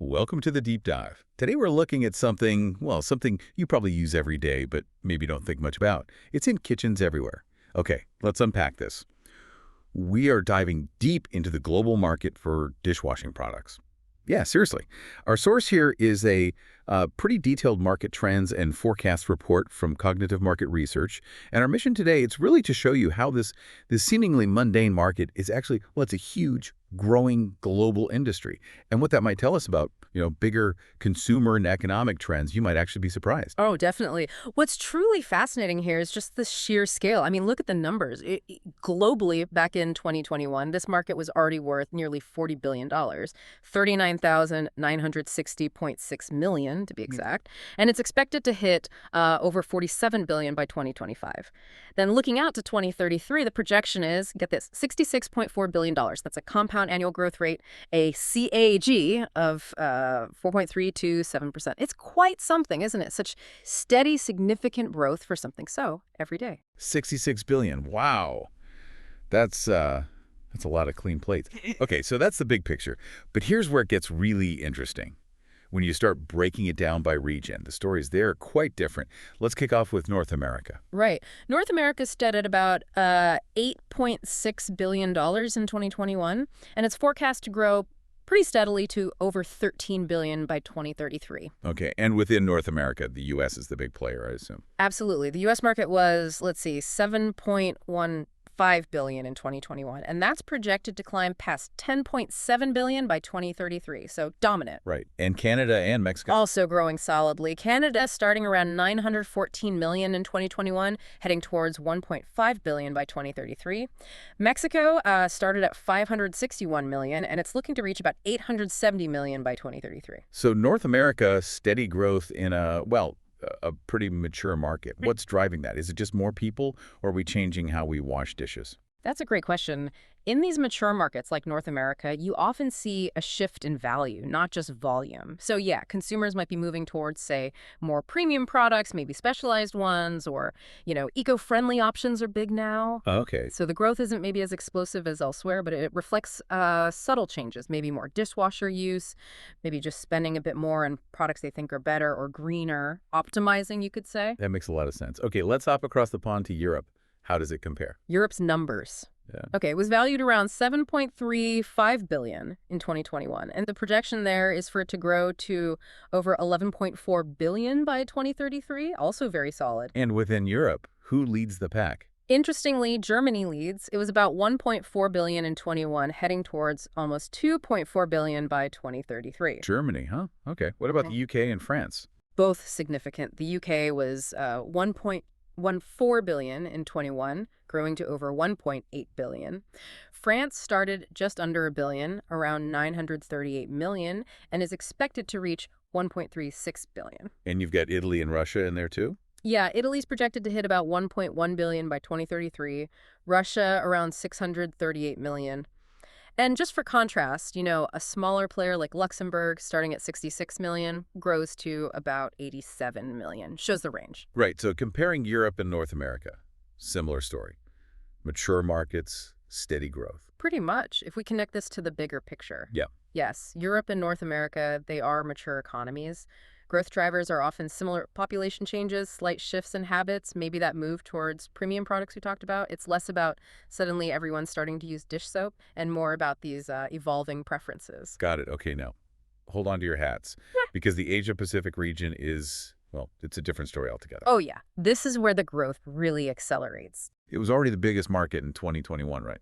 Welcome to the deep dive. Today we're looking at something, something you probably use every day, but maybe don't think much about. It's in kitchens everywhere. Okay, let's unpack this. We are diving deep into the global market for dishwashing products. Yeah, seriously. Our source here is a pretty detailed market trends and forecast report from Cognitive Market Research. And our mission today, it's really to show you how this seemingly mundane market is actually, it's a huge, growing global industry. And what that might tell us about, bigger consumer and economic trends, you might actually be surprised. Oh, definitely. What's truly fascinating here is just the sheer scale. I mean, look at the numbers. Globally, back in 2021, this market was already worth nearly $40 billion, 39,960.6 million to be exact, and it's expected to hit over 47 billion by 2025. Then looking out to 2033, the projection is, get this, $66.4 billion. That's a compound annual growth rate, a CAG of 4.3 to 7%. It's quite something, isn't it? Such steady, significant growth for something so everyday. 66 billion. Wow. That's a lot of clean plates. Okay, so that's the big picture. But here's where it gets really interesting. When you start breaking it down by region, the stories there are quite different. Let's kick off with North America. Right. North America stood at about $8.6 billion in 2021, and it's forecast to grow pretty steadily to over $13 billion by 2033. Okay, and within North America, the U.S. is the big player, I assume. Absolutely. The U.S. market was, $7.15 billion in 2021, and that's projected to climb past $10.7 billion by 2033, so dominant. Right, and Canada and Mexico. Also growing solidly. Canada starting around $914 million in 2021, heading towards $1.5 billion by 2033. Mexico started at $561 million, and it's looking to reach about $870 million by 2033. So North America, steady growth in a pretty mature market. What's driving that? Is it just more people, or are we changing how we wash dishes? That's a great question. In these mature markets like North America, you often see a shift in value, not just volume. So yeah, consumers might be moving towards, say, more premium products, maybe specialized ones, or, eco-friendly options are big now. Okay. So the growth isn't maybe as explosive as elsewhere, but it reflects subtle changes, maybe more dishwasher use, maybe just spending a bit more on products they think are better or greener, optimizing, you could say. That makes a lot of sense. Okay, let's hop across the pond to Europe. How does it compare? Europe's numbers. Yeah. Okay, it was valued around $7.35 billion in 2021, and the projection there is for it to grow to over $11.4 billion by 2033, also very solid. And within Europe, who leads the pack? Interestingly, Germany leads. It was about $1.4 billion in 21, heading towards almost $2.4 billion by 2033. Germany, huh? Okay. What about the UK and France? Both significant. The UK was $1.14 billion in 21, growing to over $1.8 billion. France started just under $1 billion, around $938 million, and is expected to reach $1.36 billion. And you've got Italy and Russia in there too? Yeah, Italy's projected to hit about $1.1 billion by 2033, Russia around $638 million. And just for contrast, a smaller player like Luxembourg, starting at $66 million, grows to about $87 million. Shows the range. Right, so comparing Europe and North America, similar story. Mature markets, steady growth. Pretty much, if we connect this to the bigger picture. Yeah. Yes, Europe and North America, they are mature economies. Growth drivers are often similar population changes, slight shifts in habits, maybe that move towards premium products we talked about. It's less about suddenly everyone starting to use dish soap and more about these evolving preferences. Got it. Okay, now, hold on to your hats, because the Asia-Pacific region is, it's a different story altogether. Oh, yeah. This is where the growth really accelerates. It was already the biggest market in 2021, right?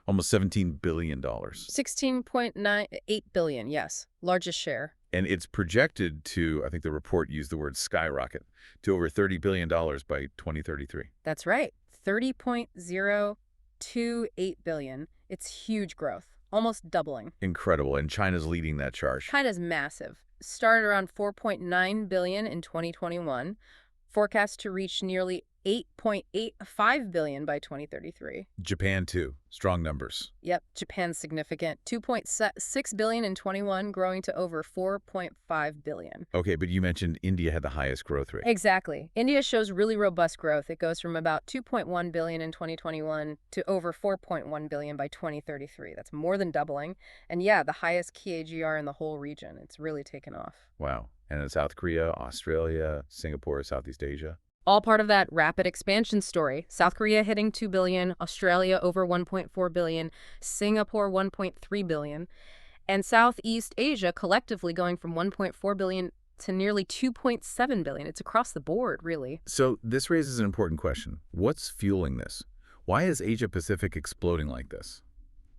Almost $17 billion. 16.98 billion, yes. Largest share. And it's projected to, I think the report used the word skyrocket, to over $30 billion by 2033. That's right. 30.028 billion. It's huge growth, almost doubling. Incredible. And China's leading that charge. China's massive. Started around $4.9 billion in 2021, forecast to reach nearly 8.85 billion by 2033. Japan, too. Strong numbers. Yep, Japan's significant. 2.6 billion in 21, growing to over 4.5 billion. Okay, but you mentioned India had the highest growth rate. Exactly. India shows really robust growth. It goes from about 2.1 billion in 2021 to over 4.1 billion by 2033. That's more than doubling. And yeah, the highest CAGR in the whole region. It's really taken off. Wow. And in South Korea, Australia, Singapore, Southeast Asia. All part of that rapid expansion story. South Korea hitting 2 billion, Australia over 1.4 billion, Singapore 1.3 billion, and Southeast Asia collectively going from 1.4 billion to nearly 2.7 billion. It's across the board, really. So this raises an important question. What's fueling this? Why is Asia Pacific exploding like this?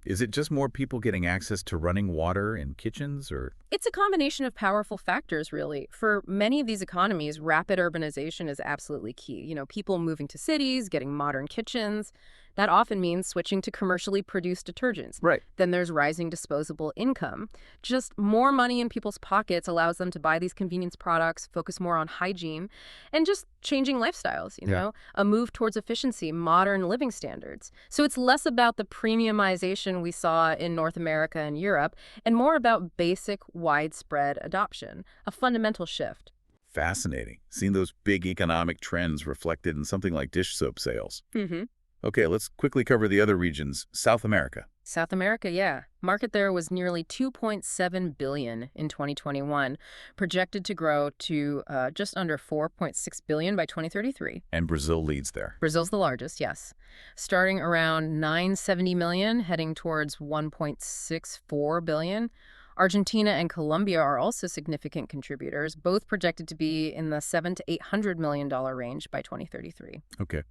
Is it just more people getting access to running water in kitchens, or? It's a combination of powerful factors, really. For many of these economies, rapid urbanization is absolutely key. People moving to cities, getting modern kitchens. That often means switching to commercially produced detergents. Right. Then there's rising disposable income. Just more money in people's pockets allows them to buy these convenience products, focus more on hygiene, and just changing lifestyles, a move towards efficiency, modern living standards. So it's less about the premiumization we saw in North America and Europe, and more about basic, widespread adoption, a fundamental shift. Fascinating. Seeing those big economic trends reflected in something like dish soap sales. Mm-hmm. Okay, let's quickly cover the other regions. South America. South America, yeah. Market there was nearly 2.7 billion in 2021, projected to grow to just under 4.6 billion by 2033. And Brazil leads there. Brazil's the largest, yes. Starting around 970 million, heading towards 1.64 billion. Argentina and Colombia are also significant contributors, both projected to be in the $700 to $800 million range by 2033. Okay.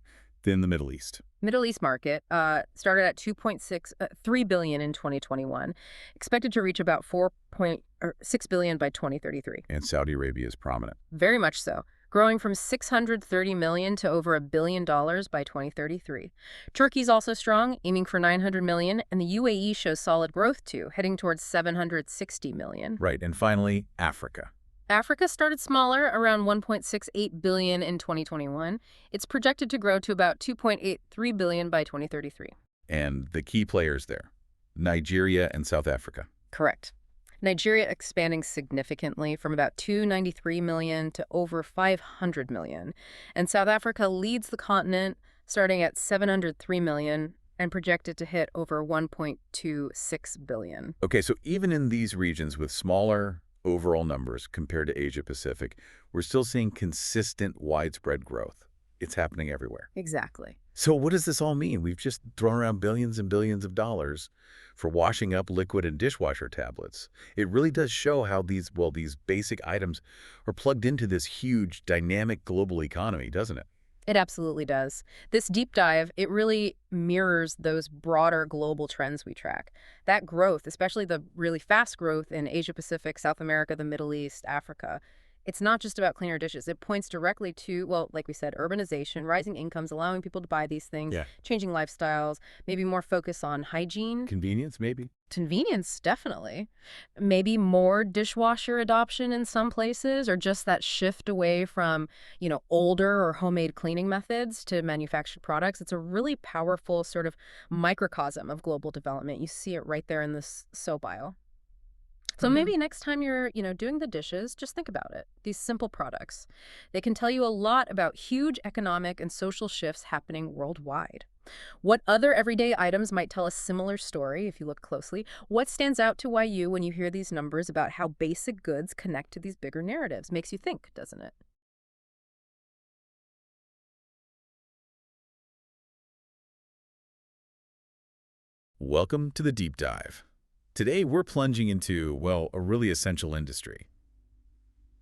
Then the Middle East. Middle East market started at 2.3 billion in 2021, expected to reach about 4.6 billion by 2033. And Saudi Arabia is prominent. Very much so, growing from 630 million to over $1 billion by 2033. Turkey's also strong, aiming for 900 million, and the UAE shows solid growth too, heading towards 760 million. Right, and finally, Africa. Africa started smaller, around 1.68 billion in 2021. It's projected to grow to about 2.83 billion by 2033. And the key players there, Nigeria and South Africa. Correct. Nigeria expanding significantly from about 293 million to over 500 million. And South Africa leads the continent, starting at 703 million and projected to hit over 1.26 billion. Okay, so even in these regions with smaller overall numbers compared to Asia Pacific, we're still seeing consistent, widespread growth. It's happening everywhere. Exactly. So what does this all mean? We've just thrown around billions and billions of dollars for washing up liquid and dishwasher tablets. It really does show how these basic items are plugged into this huge, dynamic global economy, doesn't it? It absolutely does. This deep dive, it really mirrors those broader global trends we track. That growth, especially the really fast growth in Asia Pacific, South America, the Middle East, Africa, it's not just about cleaner dishes. It points directly to, well, like we said, urbanization, rising incomes, allowing people to buy these things, changing lifestyles, maybe more focus on hygiene. Convenience, maybe? Convenience, definitely. Maybe more dishwasher adoption in some places, or just that shift away from, older or homemade cleaning methods to manufactured products. It's a really powerful sort of microcosm of global development. You see it right there in this soap aisle. So maybe next time you're, doing the dishes, just think about it. These simple products, they can tell you a lot about huge economic and social shifts happening worldwide. What other everyday items might tell a similar story if you look closely? What stands out to you when you hear these numbers about how basic goods connect to these bigger narratives? Makes you think, doesn't it? Welcome to the Deep Dive. Today, we're plunging into, a really essential industry,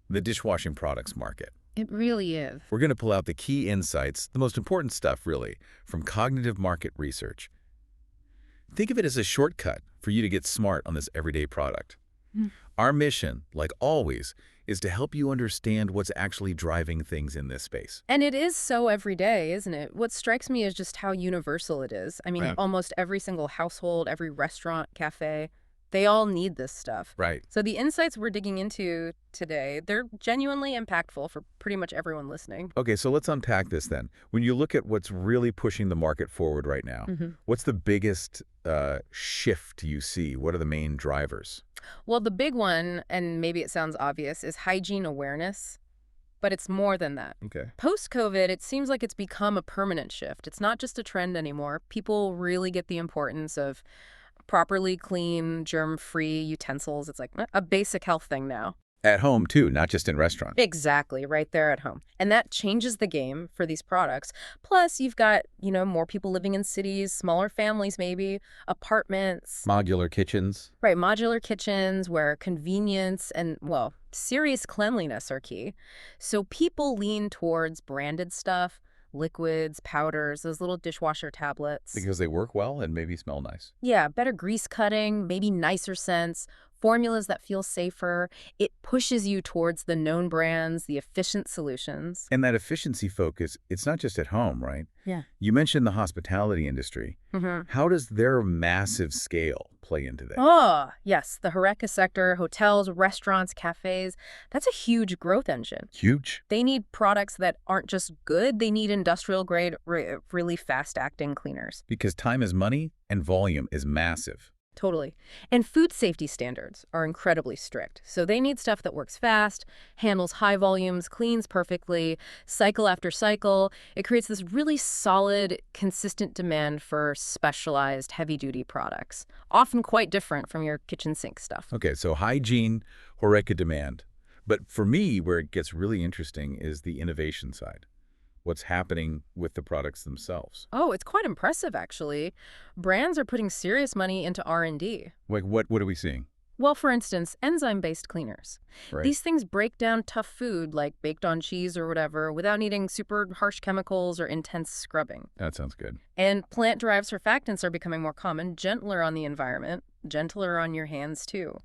the dishwashing products market. It really is. We're going to pull out the key insights, the most important stuff, really, from cognitive market research. Think of it as a shortcut for you to get smart on this everyday product. Our mission, like always, is to help you understand what's actually driving things in this space. And it is so everyday, isn't it? What strikes me is just how universal it is. I mean, almost every single household, every restaurant, cafe, They all need this stuff. Right. So the insights we're digging into today, they're genuinely impactful for pretty much everyone listening. Okay, so let's unpack this then. When you look at what's really pushing the market forward right now, what's the biggest shift you see? What are the main drivers? Well, the big one, and maybe it sounds obvious, is hygiene awareness. But it's more than that. Okay. Post-COVID, it seems like it's become a permanent shift. It's not just a trend anymore. People really get the importance of properly clean, germ-free utensils. It's like a basic health thing now. At home, too, not just in restaurants. Exactly, right there at home. And that changes the game for these products. Plus, you've got, more people living in cities, smaller families maybe, apartments. Modular kitchens. Right, modular kitchens where convenience and, well, serious cleanliness are key. So people lean towards branded stuff, liquids, powders, those little dishwasher tablets. Because they work well and maybe smell nice. Yeah, better grease cutting, maybe nicer scents, formulas that feel safer. It pushes you towards the known brands, the efficient solutions. And that efficiency focus, it's not just at home, right? Yeah. You mentioned the hospitality industry. How does their massive scale play into that? Oh, yes. The HoReCa sector, hotels, restaurants, cafes, that's a huge growth engine. Huge. They need products that aren't just good. They need industrial grade, really fast-acting cleaners. Because time is money and volume is massive. Totally. And food safety standards are incredibly strict. So they need stuff that works fast, handles high volumes, cleans perfectly, cycle after cycle. It creates this really solid, consistent demand for specialized, heavy-duty products, often quite different from your kitchen sink stuff. Okay, so hygiene, HoReCa demand. But for me, where it gets really interesting is the innovation side. What's happening with the products themselves. Oh, it's quite impressive, actually. Brands are putting serious money into R&D. Like what are we seeing? Well, for instance, enzyme-based cleaners. Right. These things break down tough food, like baked-on cheese or whatever, without needing super harsh chemicals or intense scrubbing. That sounds good. And plant-derived surfactants are becoming more common, gentler on the environment, gentler on your hands, too.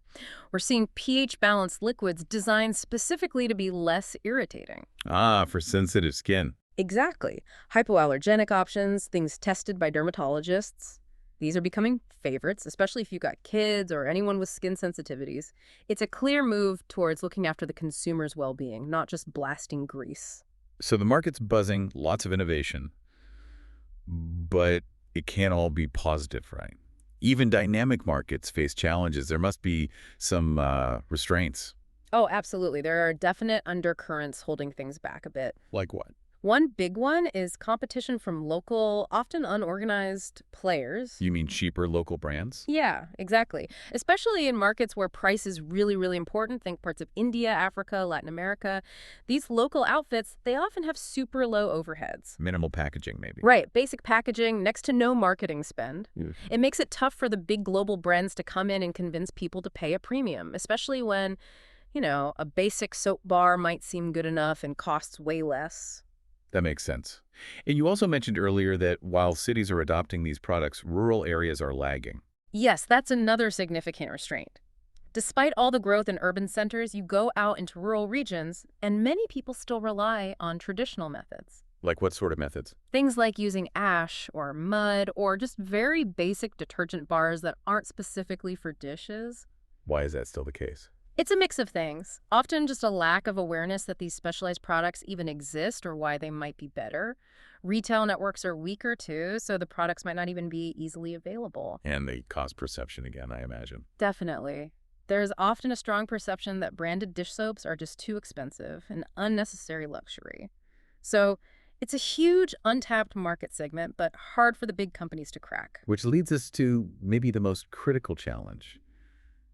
We're seeing pH-balanced liquids designed specifically to be less irritating. Ah, for sensitive skin. Exactly. Hypoallergenic options, things tested by dermatologists. These are becoming favorites, especially if you've got kids or anyone with skin sensitivities. It's a clear move towards looking after the consumer's well-being, not just blasting grease. So the market's buzzing, lots of innovation, but it can't all be positive, right? Even dynamic markets face challenges. There must be some restraints. Oh, absolutely. There are definite undercurrents holding things back a bit. Like what? One big one is competition from local, often unorganized players. You mean cheaper local brands? Yeah, exactly. Especially in markets where price is really, really important. Think parts of India, Africa, Latin America. These local outfits, they often have super low overheads. Minimal packaging, maybe. Right. Basic packaging, next to no marketing spend. It makes it tough for the big global brands to come in and convince people to pay a premium, especially when, a basic soap bar might seem good enough and costs way less. That makes sense. And you also mentioned earlier that while cities are adopting these products, rural areas are lagging. Yes, that's another significant restraint. Despite all the growth in urban centers, you go out into rural regions, and many people still rely on traditional methods. Like what sort of methods? Things like using ash or mud or just very basic detergent bars that aren't specifically for dishes. Why is that still the case? It's a mix of things, often just a lack of awareness that these specialized products even exist or why they might be better. Retail networks are weaker too, so the products might not even be easily available. And the cost perception again, I imagine. Definitely. There's often a strong perception that branded dish soaps are just too expensive, an unnecessary luxury. So it's a huge untapped market segment, but hard for the big companies to crack. Which leads us to maybe the most critical challenge.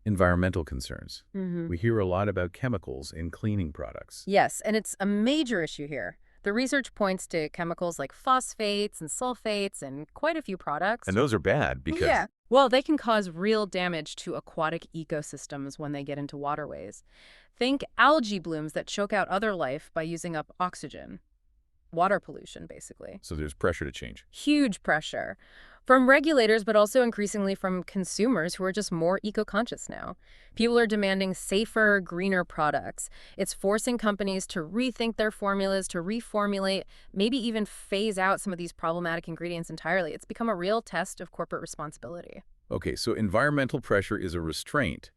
Environmental concerns. We hear a lot about chemicals in cleaning products. Yes, and it's a major issue here. The research points to chemicals like phosphates and sulfates in quite a few products. And those are bad because... Yeah. Well, they can cause real damage to aquatic ecosystems when they get into waterways. Think algae blooms that choke out other life by using up oxygen. Water pollution, basically. So there's pressure to change. Huge pressure. From regulators, but also increasingly from consumers who are just more eco-conscious now. People are demanding safer, greener products. It's forcing companies to rethink their formulas, to reformulate, maybe even phase out some of these problematic ingredients entirely. It's become a real test of corporate responsibility. Okay, so environmental pressure is a restraint,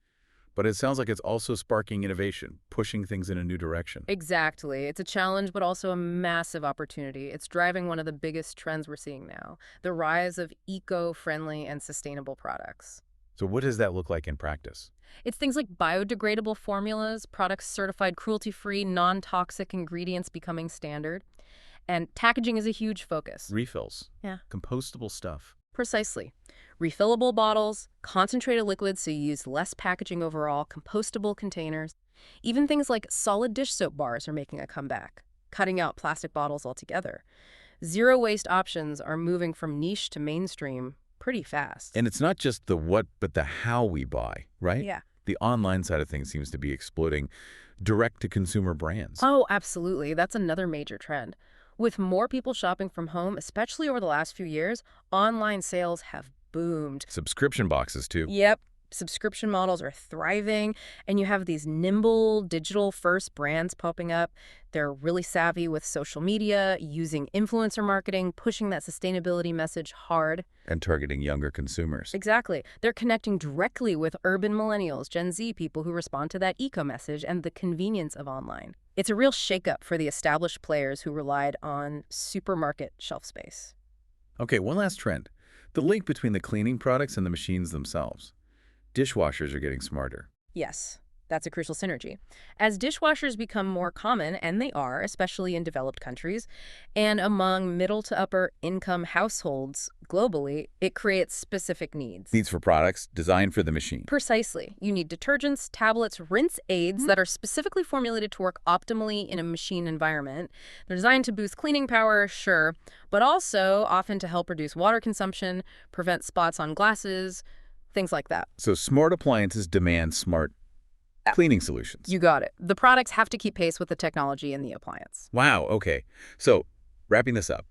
but it sounds like it's also sparking innovation, pushing things in a new direction. Exactly. It's a challenge, but also a massive opportunity. It's driving one of the biggest trends we're seeing now, the rise of eco-friendly and sustainable products. So what does that look like in practice? It's things like biodegradable formulas, products certified cruelty-free, non-toxic ingredients becoming standard, and packaging is a huge focus. Refills, Yeah. compostable stuff. Precisely. Refillable bottles, concentrated liquids so you use less packaging overall, compostable containers. Even things like solid dish soap bars are making a comeback, cutting out plastic bottles altogether. Zero waste options are moving from niche to mainstream pretty fast. And it's not just the what, but the how we buy, right? Yeah. The online side of things seems to be exploding direct-to-consumer brands. Oh, absolutely. That's another major trend. With more people shopping from home, especially over the last few years, online sales have boomed. Subscription boxes, too. Yep. Subscription models are thriving, and you have these nimble, digital-first brands popping up. They're really savvy with social media, using influencer marketing, pushing that sustainability message hard. And targeting younger consumers. Exactly. They're connecting directly with urban millennials, Gen Z people who respond to that eco message and the convenience of online. It's a real shakeup for the established players who relied on supermarket shelf space. Okay, one last trend. The link between the cleaning products and the machines themselves. Dishwashers are getting smarter. Yes, that's a crucial synergy. As dishwashers become more common, and they are, especially in developed countries, and among middle to upper income households globally, it creates specific needs. Needs for products designed for the machine. Precisely. You need detergents, tablets, rinse aids that are specifically formulated to work optimally in a machine environment. They're designed to boost cleaning power, sure, but also often to help reduce water consumption, prevent spots on glasses, things like that. So smart appliances demand smart cleaning solutions. You got it. The products have to keep pace with the technology in the appliance. Wow, okay. So wrapping this up,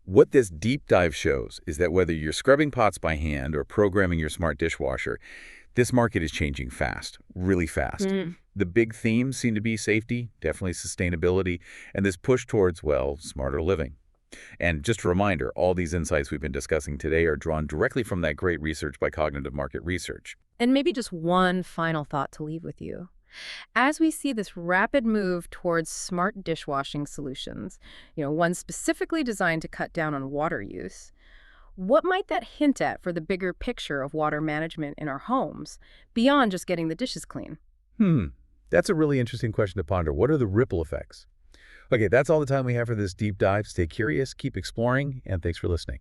what this deep dive shows is that whether you're scrubbing pots by hand or programming your smart dishwasher, this market is changing fast, really fast. The big themes seem to be safety, definitely sustainability, and this push towards, well, smarter living. And just a reminder, all these insights we've been discussing today are drawn directly from that great research by Cognitive Market Research. And maybe just one final thought to leave with you. As we see this rapid move towards smart dishwashing solutions, one specifically designed to cut down on water use, what might that hint at for the bigger picture of water management in our homes, beyond just getting the dishes clean? That's a really interesting question to ponder. What are the ripple effects? Okay, that's all the time we have for this deep dive. Stay curious, keep exploring, and thanks for listening.